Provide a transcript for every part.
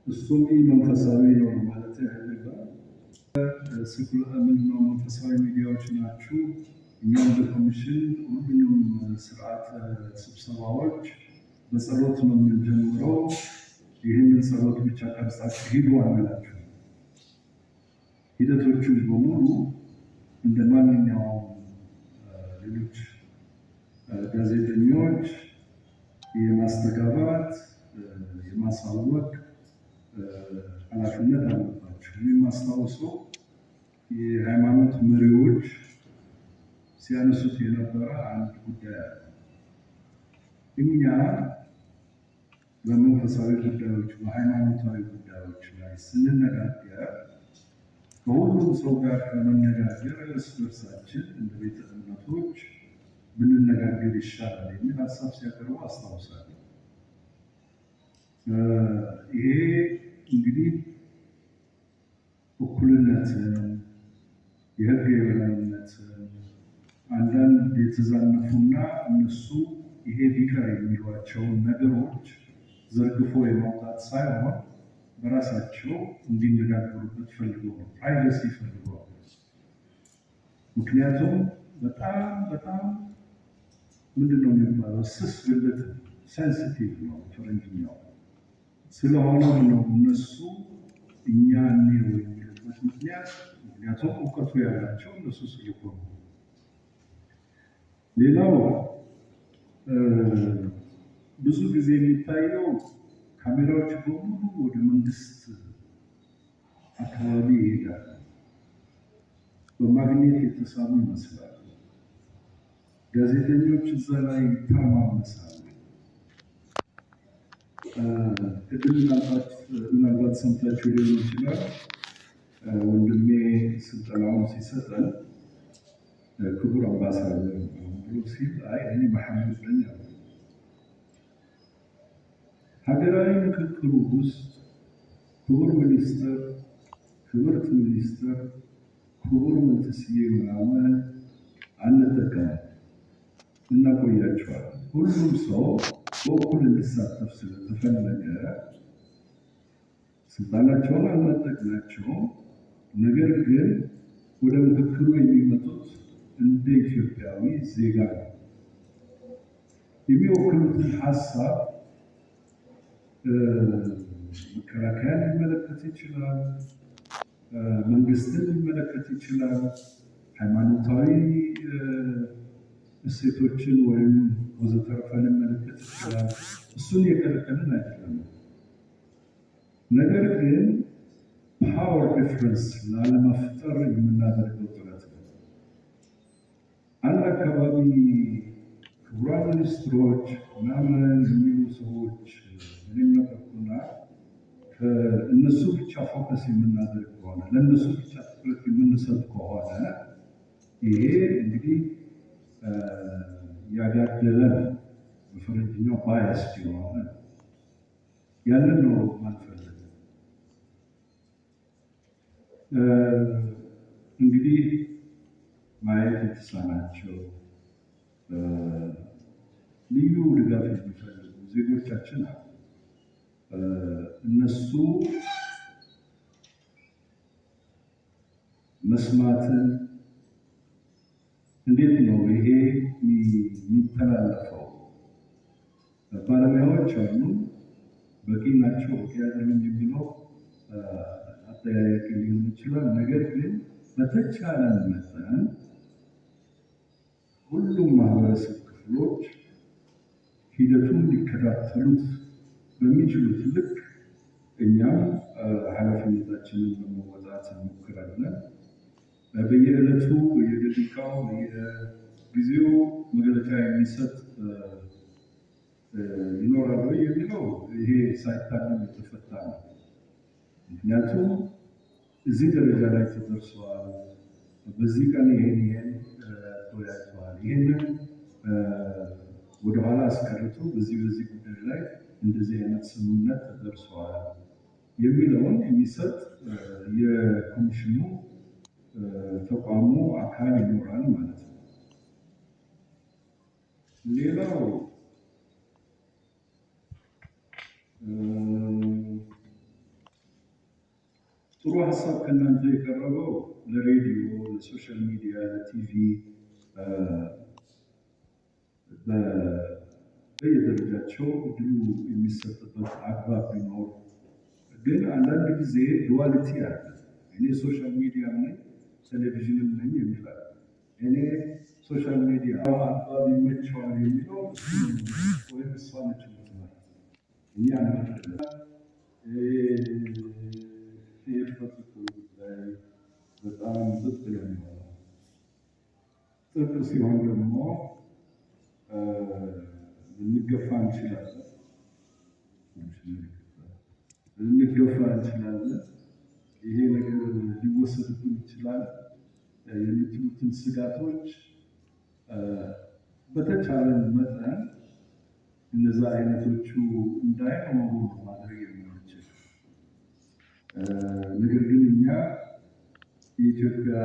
እሱም መንፈሳዊ ነው ማለት ያህልጋል። ምንድነው መንፈሳዊ ሚዲያዎች ናችሁ። እኛም በኮሚሽን ሁሉንም ስርዓት ስብሰባዎች በጸሎት ነው የምንጀምረው። ይህንን ጸሎት ብቻ ቀርጻችሁ ሂዱ አንላችሁ። ሂደቶቹ በሙሉ እንደ ማንኛውም ሌሎች ጋዜጠኞች የማስተጋባት የማሳወቅ ኃላፊነት አለባቸው። የማስታውሰው የሃይማኖት መሪዎች ሲያነሱት የነበረ አንድ ጉዳይ አለ። እኛ በመንፈሳዊ ጉዳዮች በሃይማኖታዊ ጉዳዮች ላይ ስንነጋገር ከሁሉም ሰው ጋር ከመነጋገር እርስ በርሳችን እንደ ቤተ እምነቶች ብንነጋገር ይሻላል የሚል ሀሳብ ሲያቀርቡ አስታውሳለሁ። ይሄ እንግዲህ እኩልነትን፣ የህግ የበላይነትን አንዳንድ የተዛነፉና እነሱ ይሄ ቢቀር የሚሏቸውን ነገሮች ዘርግፎ የማውጣት ሳይሆን በራሳቸው እንዲነጋገሩበት ፈልገው ነው። ፕራይቬሲ ፈልገው። ምክንያቱም በጣም ምንድነው የሚባለው ስስ ብልት ሴንሲቲቭ ነው ፈረንጅኛው። ስለሆነም ነው እነሱ እኛ እንየው የሚሉበት ምክንያቱም እውቀቱ ያላቸው እነሱ ስለሆኑ። ሌላው ብዙ ጊዜ የሚታየው ካሜራዎች በሙሉ ወደ መንግስት አካባቢ ይሄዳሉ። በማግኘት የተሳቡ ይመስላል። ጋዜጠኞች እዛ ላይ ይተማመሳሉ። ቅድም ምናልባት ሰምታችሁ ሊሆን ይችላል። ወንድሜ ስልጠናውን ሲሰጠን ክቡር አምባሳደር ብሎ ሲል እኔ መሐመድ ነኝ አለ። ሀገራዊ ምክክሩ ውስጥ ክቡር ሚኒስትር፣ ክብርት ሚኒስትር፣ ክቡር መንትስዬ ምናምን አንጠቀምም፣ እናቆያቸዋለን። ሁሉም ሰው በእኩል እንዲሳተፍ ስለተፈለገ ስልጣናቸውን አልነጠቅናቸውም። ነገር ግን ወደ ምክክሩ የሚመጡት እንደ ኢትዮጵያዊ ዜጋ ነው። የሚወክሉትን ሀሳብ መከላከያን ሊመለከት ይችላል፣ መንግስትን ሊመለከት ይችላል፣ ሃይማኖታዊ እሴቶችን ወይም ወዘተረፈ ሊመለከት ይችላል። እሱን የከለከልን አይደለም። ነገር ግን ፓወር ዲፍረንስ ላለመፍጠር የምናደርገው ጥረት ነው። አንድ አካባቢ ክቡራን ሚኒስትሮች ምናምን የሚሉ ሰዎች እኔም ነበርኩና እነሱ ብቻ ፎከስ የምናደርግ ከሆነ ለእነሱ ብቻ ትኩረት የምንሰጥ ከሆነ ይሄ እንግዲህ ያጋደለ በፈረንጅኛው ባያስ የሆነ ያንን ነው ማንፈልግ። እንግዲህ ማየት የተሳናቸው ልዩ ድጋፍ የሚፈልጉ ዜጎቻችን አሉ። እነሱ መስማትን እንዴት ነው ይሄ የሚተላለፈው? ባለሙያዎች አሉ፣ በቂ ናቸው በቂ አይደለም የሚለው አጠያያቂ ሊሆን ይችላል። ነገር ግን በተቻለ መጠን ሁሉም ማህበረሰብ ክፍሎች ሂደቱን ሊከታተሉት በሚችሉት ልክ እኛም ኃላፊነታችንን በመወጣት እንሞክራለን። በየዕለቱ በየደቂቃው በየጊዜው መግለጫ የሚሰጥ ይኖራል የሚለው ይሄ ሳይታለም የተፈታ ነው። ምክንያቱም እዚህ ደረጃ ላይ ተደርሰዋል፣ በዚህ ቀን ይሄን ተወያይተዋል፣ ይሄንን ወደኋላ አስቀርቶ በዚህ ጉዳይ ላይ እንደዚህ አይነት ስምምነት ተደርሰዋል የሚለውን የሚሰጥ የኮሚሽኑ ተቋሙ አካል ይኖራል ማለት ነው። ሌላው ጥሩ ሀሳብ ከእናንተ የቀረበው ለሬዲዮ፣ ለሶሻል ሚዲያ፣ ለቲቪ በየደረጃቸው እድሉ የሚሰጥበት አግባብ ቢኖር፣ ግን አንዳንድ ጊዜ ዱዋሊቲ አለ። እኔ ሶሻል ሚዲያ ነኝ ቴሌቪዥንም ነኝ የሚላል። እኔ ሶሻል ሚዲያ አግባብ ይመቸዋል የሚለው ወይም እሷ ነች ምትመት እኛ በጣም ጥጥ የሚሆነው ጥጥ ሲሆን ደግሞ ልንገፋ እንችላለን። ይሄ ነገር ሊወሰድብን ይችላል የሚሉትን ስጋቶች በተቻለን መጠን እነዛ አይነቶቹ እንዳይኖሩ ማድረግ የምንችል፣ ነገር ግን እኛ የኢትዮጵያ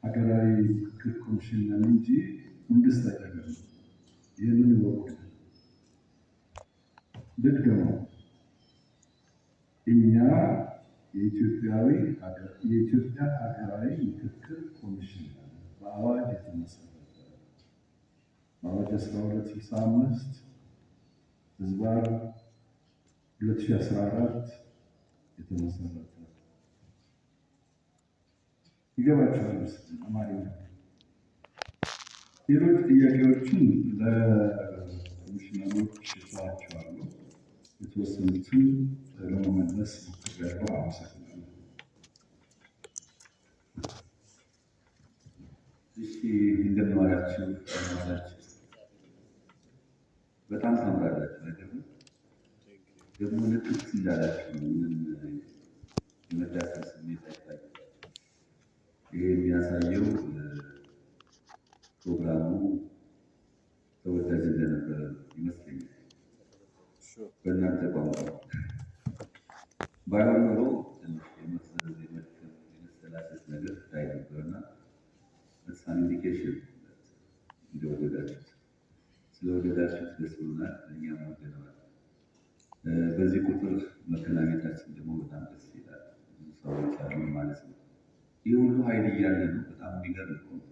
ሀገራዊ ምክክር ኮሚሽን ነን እንጂ መንግስት አይደለም። ይህንን ወቁ ድገመው። እኛ የኢትዮጵያ ሀገራዊ ምክክር ኮሚሽን በአዋጅ የተመሰረተ በአዋጅ 1265 ህዝባር 2014 የተመሰረተ ይገባቸዋል። አማርኛ ሌሎች ጥያቄዎችን ለኮሚሽነሮች ሰዋቸዋለሁ። የተወሰኑትን ለመመለስ ሞክሬያለሁ። አመሰግናለሁ። እሺ፣ እንደምን ዋላችሁ? በጣም ታምራላችሁ። ነገር ደግሞ ንቅት እንዳላችሁ ምንም የመዳሰር ስሜት አይታይም። ይሄ የሚያሳየው ፕሮግራሙ ተወዳጅ እንደነበረ ይመስለኛል። በእናንተ ቋንቋ ባይሆን ኖሮ ትንሽ የመሰረዝ የመሰላሰት ነገር ታይ ነበርና ሳን ኢንዲኬሽን ስለወደዳችሁት ደስ ብሎናል። እኛም ወደነዋል። በዚህ ቁጥር መገናኘታችን ደግሞ በጣም ደስ ይላል። ብዙ ሰዎች አሉ ማለት ነው። ይህ ሁሉ ኃይል እያለ ነው። በጣም የሚገርም ነው።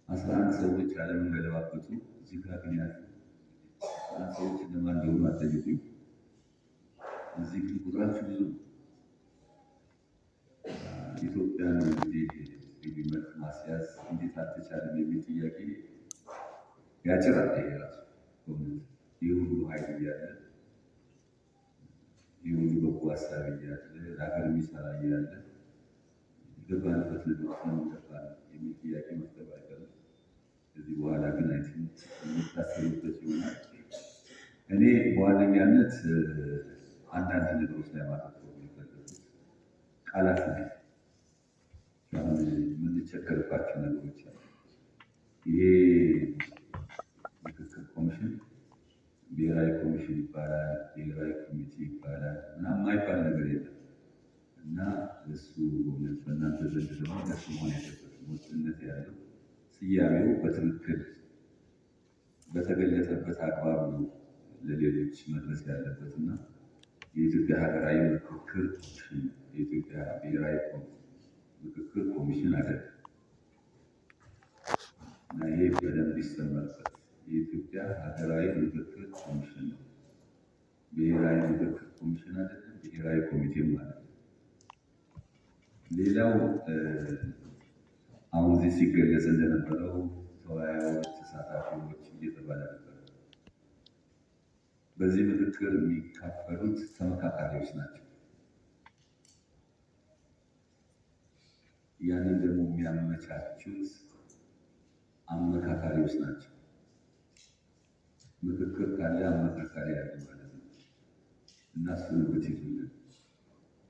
11 ሰዎች ዓለምን ገለባበጡ። እዚህ ጋር ግን ያሉ 11 ሰዎች እነማን እንደሆኑ አትጠይቁኝ። እዚህ ግን ቁጥራችሁ ብዙ ነው። ኢትዮጵያን እንግዲህ መልክ ማስያዝ እንዴት አልተቻለም የሚል ጥያቄ ያጭራል። ይሄ ራሱ ይህ ሁሉ ኃይል እያለ ይህ ሁሉ በጎ ሀሳብ እያለ ለሀገር የሚሰራ እያለ የገባንበት ነገር ስለሚገባ የሚል ጥያቄ መፍጠር አይቀርም። ከዚህ በኋላ ግን አይ ቲንክ የሚታሰሩበት ይሆናል። እኔ በዋነኛነት አንዳንድ ነገሮች ላይ ማተኮር የሚፈልጉት ቃላት ላይ የምንቸገርባቸው ነገሮች አሉ። ይሄ ምክክር ኮሚሽን ብሔራዊ ኮሚሽን ይባላል፣ ብሔራዊ ኮሚቴ ይባላል እና የማይባል ነገር የለም እና እሱ በእናንተ ዘንድ ደግሞ እነሱ መሆን ያለበት ወጥነት ያለው ስያሜው በትክክል በተገለጸበት አግባብ ነው ለሌሎች መድረስ ያለበት እና የኢትዮጵያ ሀገራዊ ምክክር ኮሚሽን የኢትዮጵያ ብሔራዊ ምክክር ኮሚሽን አይደለም እና ይሄ በደንብ ይሰመርበት። የኢትዮጵያ ሀገራዊ ምክክር ኮሚሽን ነው። ብሔራዊ ምክክር ኮሚሽን አይደለም፣ ብሔራዊ ኮሚቴም ማለት ነው። ሌላው አሁን እዚህ ሲገለጽ እንደነበረው ተወያዮች፣ ተሳታፊዎች እየተባለ ነበር። በዚህ ምክክር የሚካፈሉት ተመካካሪዎች ናቸው። ያንን ደግሞ የሚያመቻቹት አመካካሪዎች ናቸው። ምክክር ካለ አመካካሪ ያለ ማለት ነው እና እሱን ብትይዙልን።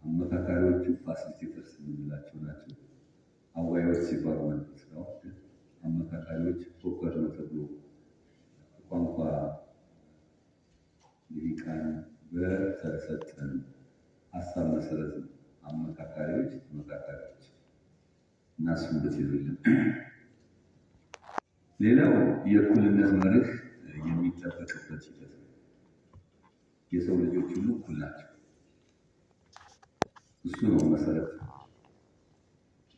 አመካካሪዎቹ ፋሲሊቴተርስ የምንላቸው ናቸው። አዋዮች ሲባሉ ማለት ነው። አመካካሪዎች ፎከር ነው ተብሎ ቋንቋ ልሂቃን በተሰጠን ሀሳብ መሰረት ነው አመካካሪዎች፣ ተመካካሪዎች እና እሱን ብትይዙልን። ሌላው የእኩልነት መርህ የሚጠበቅበት ሂደት ነው። የሰው ልጆች ሁሉ እኩል ናቸው። እሱ ነው መሰረት።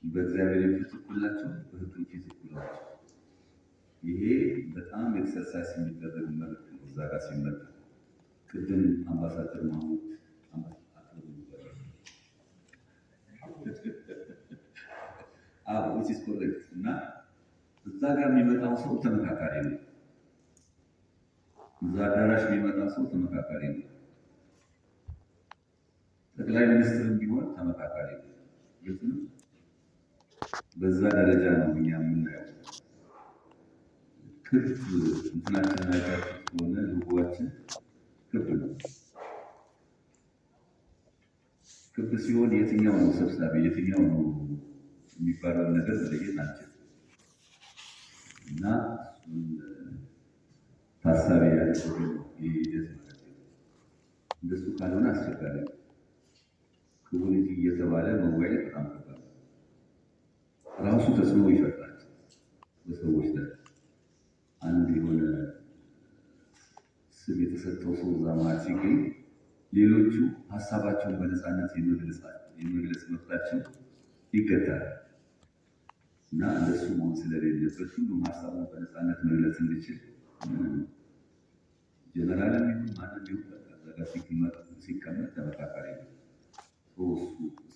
በእግዚአብሔር ፊት እኩል ናቸው፣ በሕግም ፊት እኩል ናቸው። ይሄ በጣም ኤክሰርሳይዝ የሚደረግ መልክ ነው። እዛ ጋር ሲመጣ ቅድም አምባሳደር ማሙድ ዊች ኢዝ ኮሬክት እና እዛ ጋር የሚመጣው ሰው ተመካካሪ ነው። እዛ አዳራሽ የሚመጣ ሰው ተመካካሪ ነው። ጠቅላይ ሚኒስትርም ቢሆን ተመካካሪ ነው። ግልጽ ነው። በዛ ደረጃ ነው እኛ የምናየው። ክብ እንትናችን አይታችሁ ከሆነ ልጓችን ክብ ነው። ክብ ሲሆን የትኛው ነው ሰብሳቢ የትኛው ነው የሚባለውን ነገር መለየት አንችልም እና ታሳቢ ያደረገ ይህ ሂደት ማለት ነው። እንደሱ ካልሆነ አስቸጋሪ ነው። ኮሚኒቲ እየተባለ መወያየት በጣም ከባድ ነው። ራሱ ተጽዕኖ ይፈጥራል በሰዎች ላይ። አንድ የሆነ ስም የተሰጠው ሰው እዛ መሀል ሲገኝ ሌሎቹ ሀሳባቸውን በነፃነት የመግለጽ መብታቸው ይገታል እና እንደሱ መሆን ስለሌለበት ሁሉም ሀሳቡን በነፃነት መግለጽ እንዲችል ጀነራልም ይሁን ማንም ይሁን በቃ ሲቀመጥ ተመካካሪ ነው። እሱ